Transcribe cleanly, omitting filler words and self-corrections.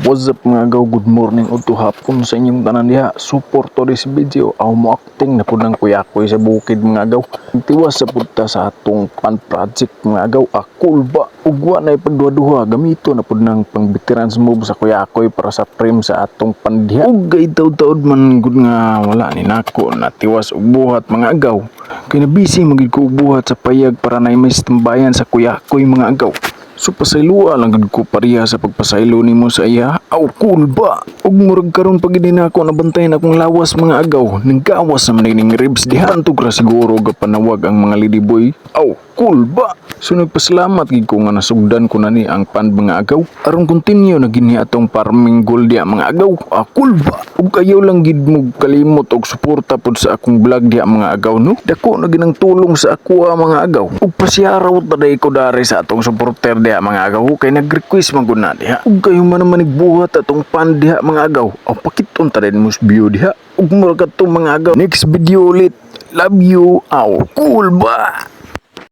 What's up mga agaw, good morning o to hapon sa inyong tanan diha. Support to this video, aw mo acting na po ng kuyakoy sa bukid mga agaw. Tiwas sa punta sa atong pan project mga agaw. Cool ba? Ugwa na ipagduha-duha, gamito na po ng pang-veterans move sa kuyakoy para sa frame sa atong pandiha. Ugay taod-taod man gud nga wala ni nako na tiwas og buhat mga agaw. Kaya na busy magid ko og buhat sa payag para na may tambayan sa kuyakoy mga agaw. So pasaylua lang gud ko pariya sa pagpasaylo nimo sa iya. Aw cool ba? Ug murag karon pag na ako nabantayan akong lawas mga agaw. Naggawas sa maning ribs diha antog ra siguro gapanawag ang mga ladyboy. Aw cool ba? So nagpasalamat gid ko nga nasugdan ko na ni ang pan mga agaw. Aron continue na gini atong farming goal diha mga agaw. Cool ba? Ug kayo lang gid mo kalimot og suporta pod sa akong vlog diha mga agaw no. Dako na ginang tulong sa ako mga agaw. Ug pasiyaraw taday ko dari sa atong supporter diha mga agaw kay nag-request man gud na diha. Ug kayo man manigbuhat atong pan diha mga agaw. O pakiton ta din mo view diha. Ug murag atong mga agaw. Next video ulit. Love you. Cool ba?